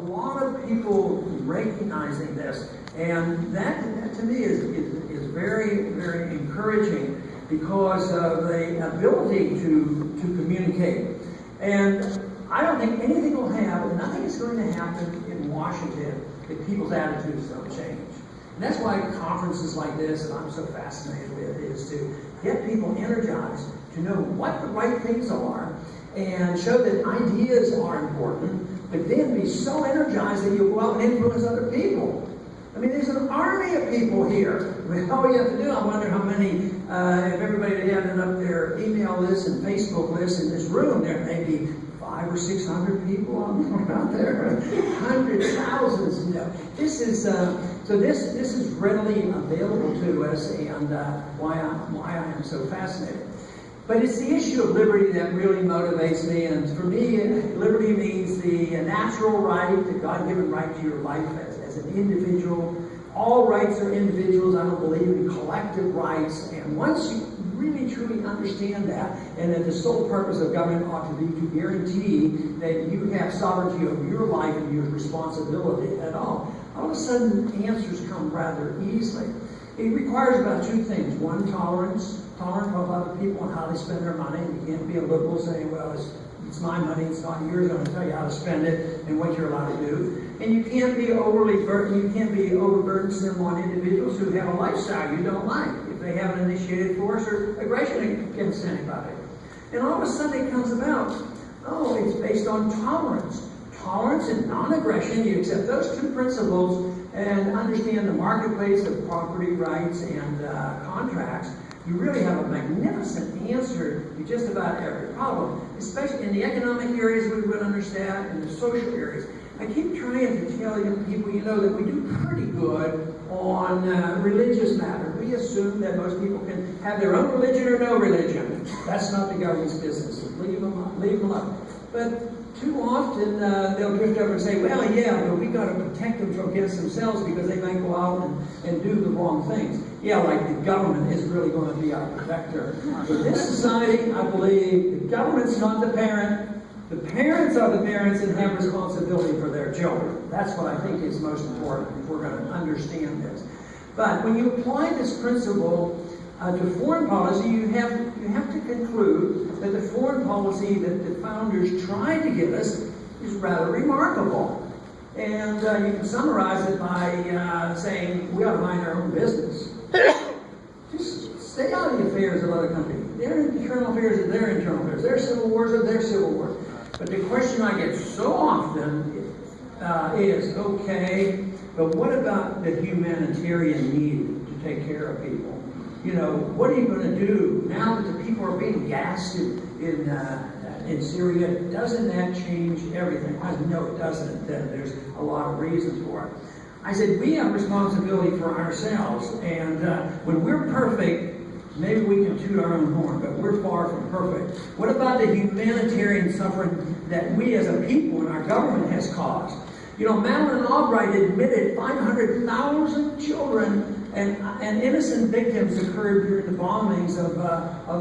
A lot of people recognizing this, and that to me is very, very encouraging because of the ability to communicate. And I don't think anything will happen, nothing is going to happen in Washington if people's attitudes don't change. And that's why conferences like this, that I'm so fascinated with, is to get people energized to know what the right things are and show that ideas are important, but then be so energized that you go out and influence other people. I mean, there's an army of people here. I mean, all you have to do, I wonder how many, if everybody added up their email lists and Facebook lists in this room, there may be 500 or 600 people out there, hundreds, thousands. You know, this is so. This is readily available to us, and why I am so fascinated. But it's the issue of liberty that really motivates me, and for me, liberty means the natural right, the God-given right to your life as an individual. All rights are individuals. I don't believe in collective rights, and once you really truly understand that, and that the sole purpose of government ought to be to guarantee that you have sovereignty over your life and your responsibility at all of a sudden answers come rather easily. It requires about two things. One, tolerant of other people and how they spend their money. You can't be a liberal saying, well, it's my money, it's not yours, I'm going to tell you how to spend it and what you're allowed to do. And you can't be overburdensome on individuals who have a lifestyle you don't like, if they haven't initiated force or aggression against anybody. And all of a sudden it comes about, it's based on tolerance. Tolerance and non-aggression, you accept those two principles and understand the marketplace of property rights and contracts, you really have a magnificent answer to just about every problem, especially in the economic areas we would understand, and the social areas. I keep trying to tell young people, that we do pretty good on religious matters. We assume that most people can have their own religion or no religion. That's not the government's business. Leave them alone. But too often they'll drift over and say, well, yeah, but we got to protect them against themselves because they might go out and do the wrong things. Yeah, like the government is really going to be our protector. In this society, I believe the government's not the parent. The parents are the parents and have responsibility for their children. That's what I think is most important if we're going to understand this. But when you apply this principle to foreign policy, you have to conclude that the foreign policy that the founders tried to give us is rather remarkable. And you can summarize it by saying we ought to mind our own business. Just stay out of the affairs of other countries. Their internal affairs are their internal affairs. Their civil wars are their civil wars. But the question I get so often is, okay, but what about the humanitarian need to take care of people? What are you going to do now that the people are being gassed in Syria? Doesn't that change everything? I said, no, it doesn't. There's a lot of reasons for it. I said, we have responsibility for ourselves, and when we're perfect, maybe we can toot our own horn, but we're far from perfect. What about the humanitarian suffering that we as a people and our government has caused? Madeleine Albright admitted 500,000 children and innocent victims occurred during the bombings of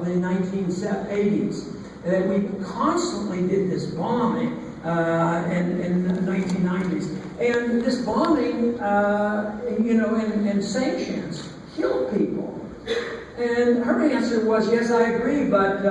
the 1980s. That we constantly did this bombing in the 1990s. And this bombing, and sanctions killed people. And her answer was, yes, I agree, but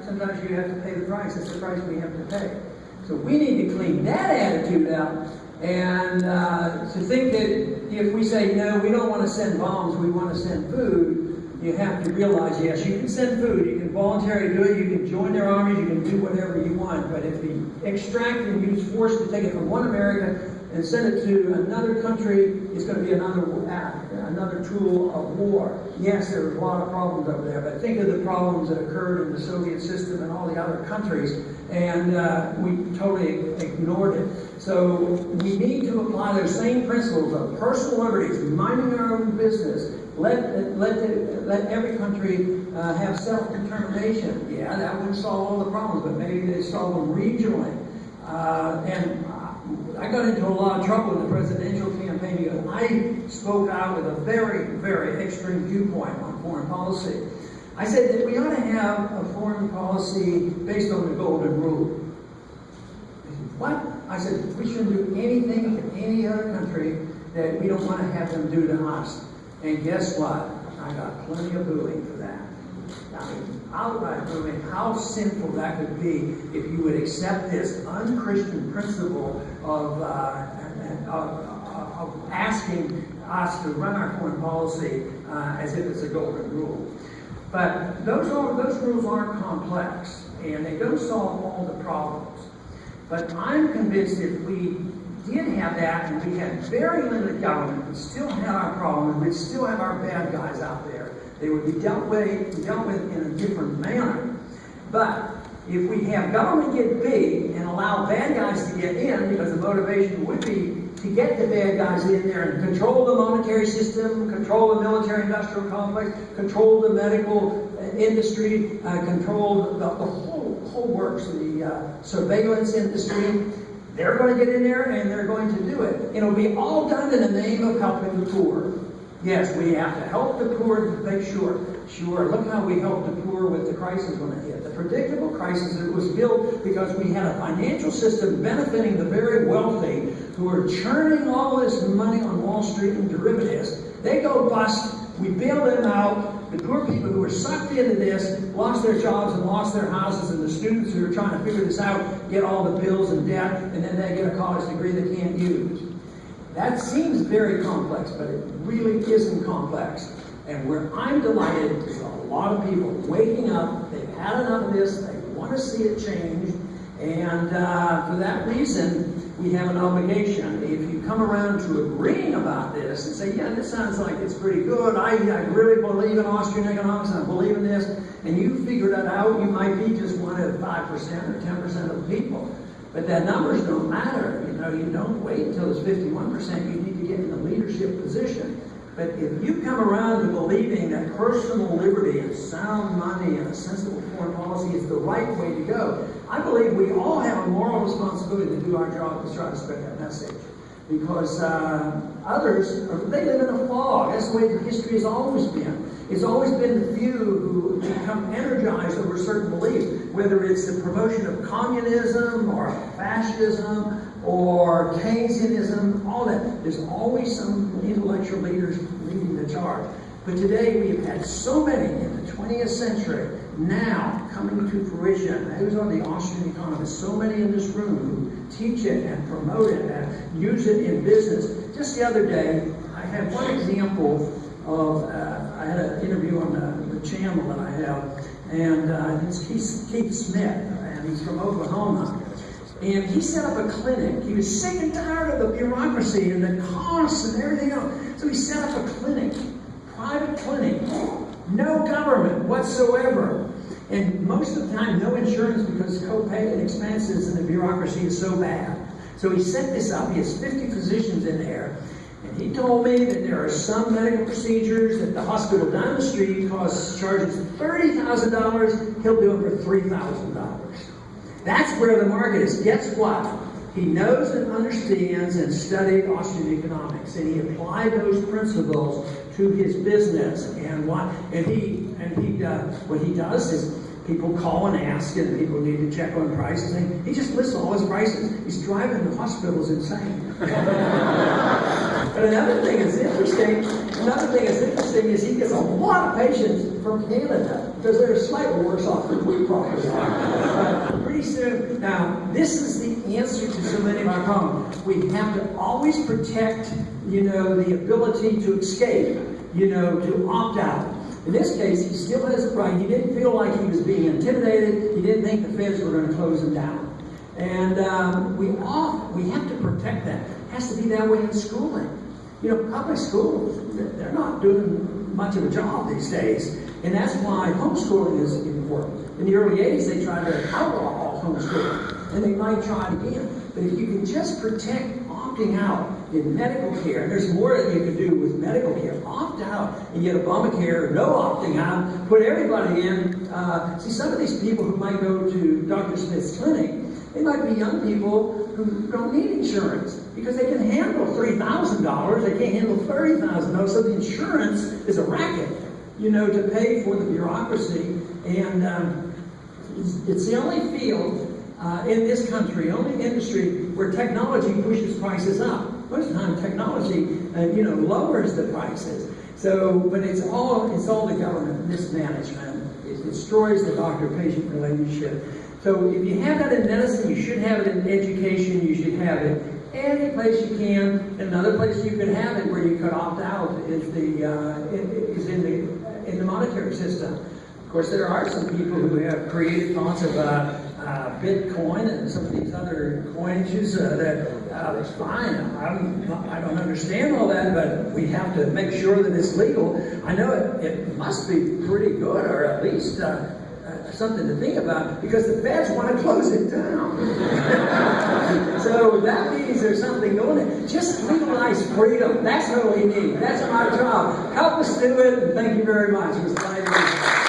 sometimes you have to pay the price. It's the price we have to pay. So we need to clean that attitude out. And to think that if we say, no, we don't want to send bombs, we want to send food, you have to realize, yes, you can send food, you can voluntarily do it, you can join their armies, you can do whatever you want, but if we extract and use force to take it from one America and send it to another country, it's going to be another tool of war. Yes, there are a lot of problems over there, but think of the problems that occurred in the Soviet system and all the other countries, and we totally ignored it. So we need to apply those same principles of personal liberties, minding our own business. Let every country have self-determination. Yeah, that wouldn't solve all the problems, but maybe they solve them regionally. And I got into a lot of trouble in the presidential campaign because I spoke out with a very, very extreme viewpoint on foreign policy. I said that we ought to have a foreign policy based on the golden rule. What? I said, we shouldn't do anything to any other country that we don't want to have them do to us. And guess what? I got plenty of booing for that. I mean, outright booing, how sinful that could be if you would accept this unchristian principle of asking us to run our foreign policy as if it's a golden rule. But those rules aren't complex, and they don't solve all the problems. But I'm convinced if we did have that, and we had very limited government, we still have our problem, we'd still have our bad guys out there. They would be dealt with in a different manner. But if we have government get big and allow bad guys to get in, because the motivation would be to get the bad guys in there and control the monetary system, control the military-industrial complex, control the medical industry, control the whole works of the surveillance industry. They're going to get in there and they're going to do it. It'll be all done in the name of helping the poor. Yes, we have to help the poor to make sure. Sure, look how we helped the poor with the crisis when it hit. The predictable crisis that was built because we had a financial system benefiting the very wealthy who are churning all this money on Wall Street and derivatives. They go bust. We bail them out. The poor people who were sucked into this lost their jobs and lost their houses, and the students who are trying to figure this out get all the bills and debt, and then they get a college degree they can't use. That seems very complex, but it really isn't complex. And where I'm delighted is a lot of people waking up, they've had enough of this, they want to see it change, and for that reason, we have an obligation. If you come around to agreeing about this and say, yeah, this sounds like it's pretty good, I really believe in Austrian economics and I believe in this, and you figure that out, you might be just one of 5% or 10% of the people. But that numbers don't matter. You know, you don't wait until it's 51%. You need to get in the leadership position. But if you come around to believing that personal liberty and sound money and a sensible foreign policy is the right way to go, I believe we all have a moral responsibility to do our job to try to spread that message. Because others, they live in a fog. That's the way the history has always been. It's always been the few who become energized over certain beliefs, whether it's the promotion of communism or fascism or Keynesianism, all that. There's always some intellectual leaders leading the charge. But today we have had so many in the 20th century now coming to fruition. Those are the Austrian economists. So many in this room who teach it and promote it and use it in business. Just the other day, I had one example of, I had an interview on the channel that I have, and it's Keith Smith, and he's from Oklahoma. And he set up a clinic. He was sick and tired of the bureaucracy and the costs and everything else. So he set up a clinic, private clinic, no government whatsoever. And most of the time, no insurance because copay and expenses and the bureaucracy is so bad. So he set this up. He has 50 physicians in there. And he told me that there are some medical procedures that the hospital down the street charges $30,000. He'll do it for $3,000. That's where the market is. Guess what? He knows and understands and studied Austrian economics, and he applied those principles to his business. And what he does is people call and ask, and people need to check on prices. And he just lists all his prices. He's driving the hospitals insane. But another thing that's interesting is he gets a lot of patients from Canada because they're slightly worse off than we probably are. Pretty soon, now this is the answer to so many of our problems. We have to always protect, the ability to escape, to opt out. In this case, he still has a right. He didn't feel like he was being intimidated. He didn't think the feds were going to close him down. And we have to protect that. It has to be that way in schooling. Public schools, they're not doing much of a job these days. And that's why homeschooling is important. In the early 80s, they tried to outlaw all homeschooling. And they might try it again. But if you can just protect opting out in medical care, and there's more that you can do with medical care. Opt out and get Obamacare, no opting out, put everybody in. See, some of these people who might go to Dr. Smith's clinic, they might be young people who don't need insurance because they can handle $3,000, they can't handle $30,000. So the insurance is a racket, to pay for the bureaucracy. And it's the only field in this country, only industry where technology pushes prices up. Most of the time, technology, lowers the prices. So, but it's all the government mismanagement. It destroys the doctor-patient relationship. So, if you have that in medicine, you should have it in education. You should have it any place you can. Another place you could have it where you could opt out is in the monetary system. Of course, there are some people who have created thoughts of Bitcoin and some of these other coinages that's fine. I don't understand all that, but we have to make sure that it's legal. I know it must be pretty good, or at least something to think about, because the feds want to close it down. So that means there's something going on. Just legalize freedom. That's what we need. That's our job. Help us do it, and thank you very much. It was a pleasure.